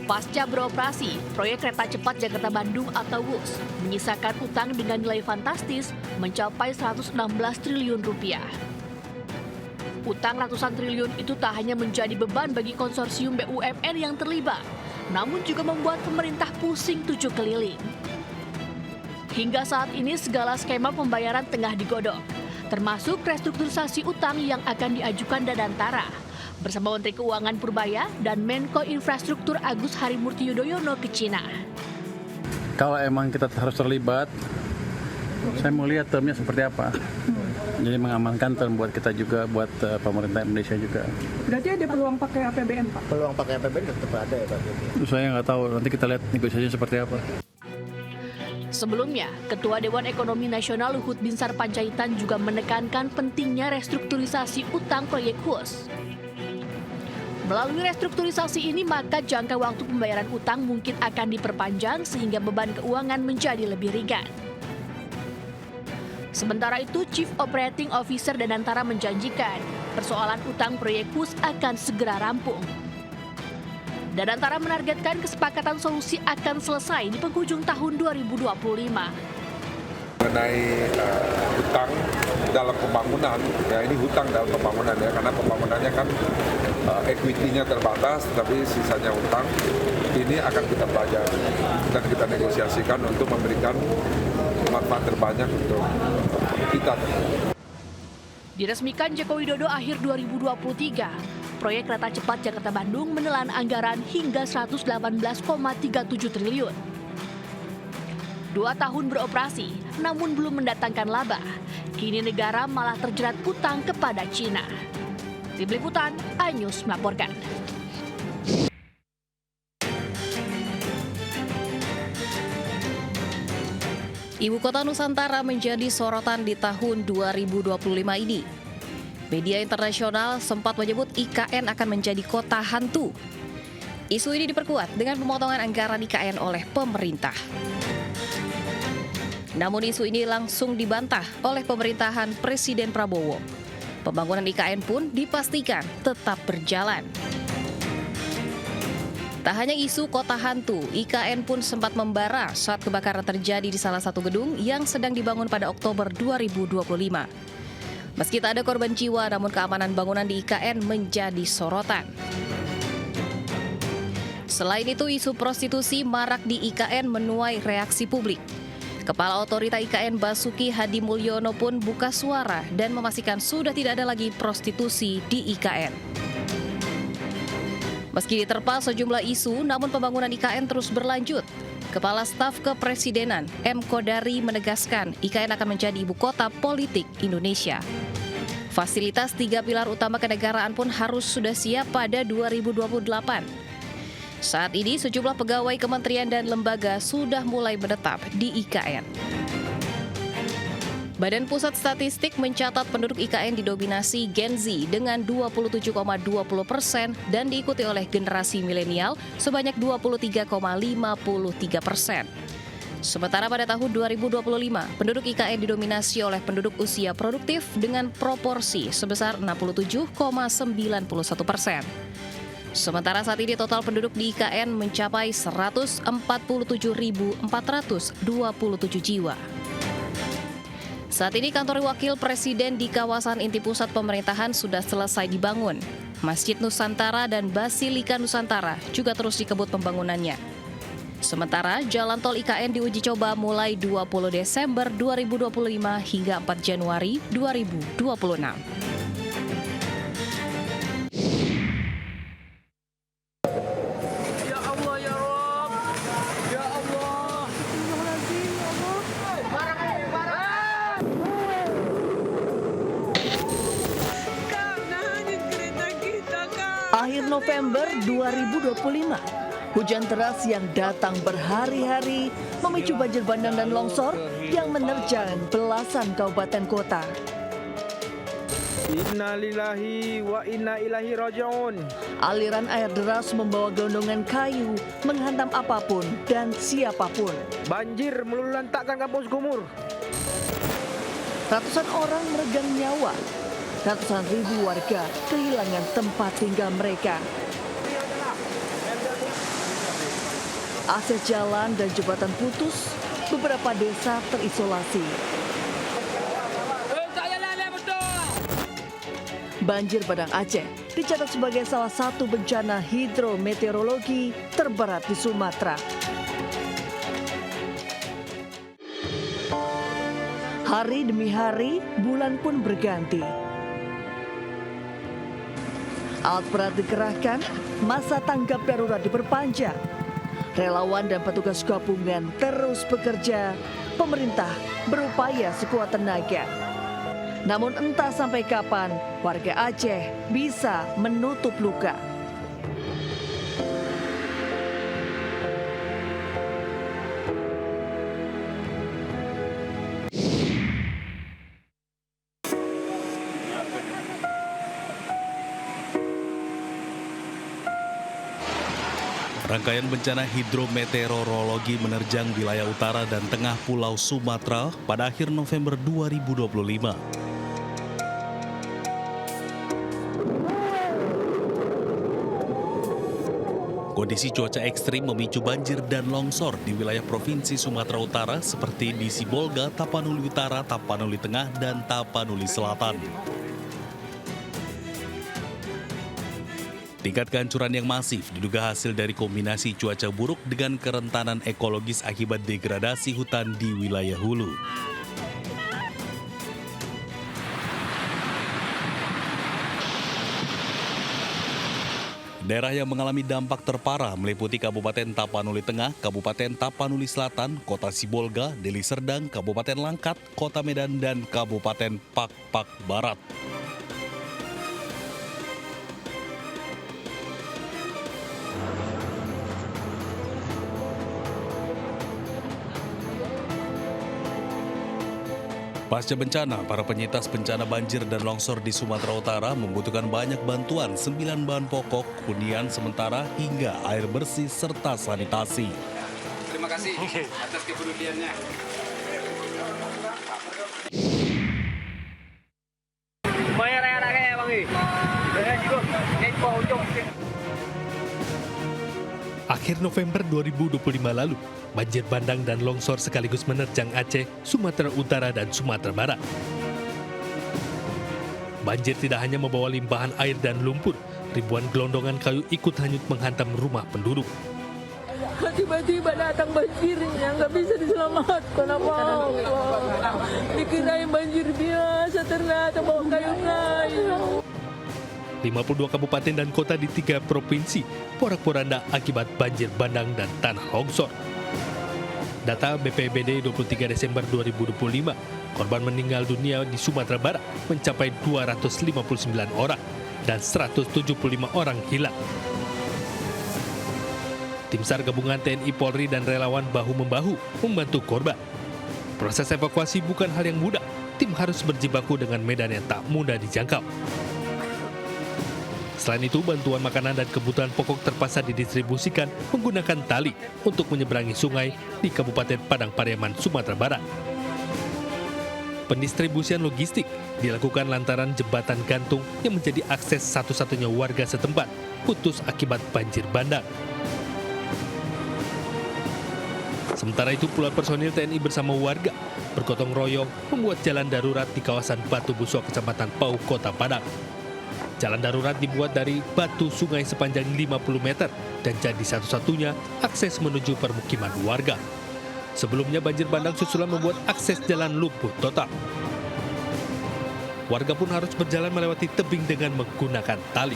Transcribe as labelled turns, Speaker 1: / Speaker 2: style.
Speaker 1: Pasca beroperasi, proyek kereta cepat Jakarta-Bandung atau WUS menyisakan utang dengan nilai fantastis mencapai 116 triliun rupiah. Utang ratusan triliun itu tak hanya menjadi beban bagi konsorsium BUMN yang terlibat, namun juga membuat pemerintah pusing tujuh keliling. Hingga saat ini segala skema pembayaran tengah digodok, termasuk restrukturisasi utang yang akan diajukan Danantara bersama Menteri Keuangan Purbaya dan Menko Infrastruktur Agus Harimurti Yudhoyono ke Cina.
Speaker 2: Kalau emang kita harus terlibat, saya mau lihat termnya seperti apa. Jadi mengamankan term buat kita juga, buat pemerintah Indonesia juga.
Speaker 3: Berarti ada peluang pakai APBN, Pak?
Speaker 4: Peluang pakai APBN tetap ada ya, Pak?
Speaker 2: Saya nggak tahu, nanti kita lihat negosiasinya seperti apa.
Speaker 1: Sebelumnya, Ketua Dewan Ekonomi Nasional Luhut Binsar Panjaitan juga menekankan pentingnya restrukturisasi utang proyek WUS. Melalui restrukturisasi ini, maka jangka waktu pembayaran utang mungkin akan diperpanjang sehingga beban keuangan menjadi lebih ringan. Sementara itu, Chief Operating Officer Danantara menjanjikan persoalan utang proyek WUS akan segera rampung. Danantara menargetkan kesepakatan solusi akan selesai di penghujung tahun 2025.
Speaker 5: Mengenai hutang dalam pembangunan, ya ini hutang dalam pembangunan ya, karena pembangunannya kan equity-nya terbatas, tapi sisanya hutang. Ini akan kita pelajari dan kita negosiasikan untuk memberikan manfaat terbanyak untuk kita.
Speaker 1: Diresmikan Joko Widodo akhir 2023, proyek kereta cepat Jakarta-Bandung menelan anggaran hingga 118,37 triliun. 2 tahun beroperasi, namun belum mendatangkan laba. Kini negara malah terjerat utang kepada Cina. Tim Liputan, iNews melaporkan.
Speaker 6: Ibu kota Nusantara menjadi sorotan di tahun 2025 ini. Media internasional sempat menyebut IKN akan menjadi kota hantu. Isu ini diperkuat dengan pemotongan anggaran IKN oleh pemerintah. Namun isu ini langsung dibantah oleh pemerintahan Presiden Prabowo. Pembangunan IKN pun dipastikan tetap berjalan. Tak hanya isu kota hantu, IKN pun sempat membara saat kebakaran terjadi di salah satu gedung yang sedang dibangun pada Oktober 2025. Meski tak ada korban jiwa, namun keamanan bangunan di IKN menjadi sorotan. Selain itu, isu prostitusi marak di IKN menuai reaksi publik. Kepala Otorita IKN Basuki Hadi Mulyono pun buka suara dan memastikan sudah tidak ada lagi prostitusi di IKN. Meski diterpa sejumlah isu, namun pembangunan IKN terus berlanjut. Kepala Staf Kepresidenan M. Kodari menegaskan IKN akan menjadi ibu kota politik Indonesia. Fasilitas 3 pilar utama kenegaraan pun harus sudah siap pada 2028. Saat ini sejumlah pegawai kementerian dan lembaga sudah mulai menetap di IKN. Badan Pusat Statistik mencatat penduduk IKN didominasi Gen Z dengan 27,20% dan diikuti oleh generasi milenial sebanyak 23,53%. Sementara pada tahun 2025, penduduk IKN didominasi oleh penduduk usia produktif dengan proporsi sebesar 67,91%. Sementara saat ini total penduduk di IKN mencapai 147.427 jiwa. Saat ini kantor wakil presiden di kawasan inti pusat pemerintahan sudah selesai dibangun. Masjid Nusantara dan Basilika Nusantara juga terus dikebut pembangunannya. Sementara jalan tol IKN diuji coba mulai 20 Desember 2025 hingga 4 Januari 2026.
Speaker 7: Akhir November 2025, hujan deras yang datang berhari-hari memicu banjir bandang dan longsor yang menerjang belasan kabupaten kota.
Speaker 8: Innalillahi wa inna ilaihi raji'un.
Speaker 7: Aliran air deras membawa gelondongan kayu menghantam apapun dan siapapun.
Speaker 8: Banjir melulantakkan kampung Sumur.
Speaker 7: Ratusan orang meregang nyawa. Ratusan ribu warga kehilangan tempat tinggal mereka. Akses jalan dan jembatan putus, beberapa desa terisolasi. Banjir Bandang Aceh dicatat sebagai salah satu bencana hidrometeorologi terberat di Sumatera. Hari demi hari, bulan pun berganti. Alat berat dikerahkan, masa tanggap darurat diperpanjang. Relawan dan petugas gabungan terus bekerja, pemerintah berupaya sekuat tenaga. Namun entah sampai kapan warga Aceh bisa menutup luka.
Speaker 9: Rangkaian bencana hidrometeorologi menerjang wilayah utara dan tengah Pulau Sumatera pada akhir November 2025. Kondisi cuaca ekstrim memicu banjir dan longsor di wilayah Provinsi Sumatera Utara seperti di Sibolga, Tapanuli Utara, Tapanuli Tengah, dan Tapanuli Selatan. Tingkat kehancuran yang masif diduga hasil dari kombinasi cuaca buruk dengan kerentanan ekologis akibat degradasi hutan di wilayah hulu. Daerah yang mengalami dampak terparah meliputi Kabupaten Tapanuli Tengah, Kabupaten Tapanuli Selatan, Kota Sibolga, Deli Serdang, Kabupaten Langkat, Kota Medan, dan Kabupaten Pakpak Barat. Pasca bencana, para penyintas bencana banjir dan longsor di Sumatera Utara membutuhkan banyak bantuan 9 bahan pokok, hunian sementara hingga air bersih serta sanitasi.
Speaker 10: Terima kasih atas kepeduliannya. Bayar anaknya Bang.
Speaker 11: Akhir November 2025 lalu, banjir bandang dan longsor sekaligus menerjang Aceh, Sumatera Utara, dan Sumatera Barat. Banjir tidak hanya membawa limpahan air dan lumpur, ribuan gelondongan kayu ikut hanyut menghantam rumah penduduk.
Speaker 12: Tiba-tiba datang banjir yang nggak bisa diselamatkan apa-apa. Dikirain banjir biasa, ternyata bawa kayu-kayu.
Speaker 11: 52 kabupaten dan kota di 3 provinsi porak-poranda akibat banjir bandang dan tanah longsor. Data BPBD 23 Desember 2025, korban meninggal dunia di Sumatera Barat mencapai 259 orang dan 175 orang hilang. Tim SAR gabungan TNI Polri dan relawan bahu-membahu membantu korban. Proses evakuasi bukan hal yang mudah, tim harus berjibaku dengan medan yang tak mudah dijangkau. Selain itu, bantuan makanan dan kebutuhan pokok terpaksa didistribusikan menggunakan tali untuk menyeberangi sungai di Kabupaten Padang Pariaman, Sumatera Barat. Pendistribusian logistik dilakukan lantaran jembatan gantung yang menjadi akses satu-satunya warga setempat putus akibat banjir bandang. Sementara itu, puluhan personil TNI bersama warga bergotong royong membuat jalan darurat di kawasan Batu Buso, Kecamatan Pau, Kota Padang. Jalan darurat dibuat dari batu sungai sepanjang 50 meter dan jadi satu-satunya akses menuju permukiman warga. Sebelumnya banjir bandang susulan membuat akses jalan lumpuh total. Warga pun harus berjalan melewati tebing dengan menggunakan tali.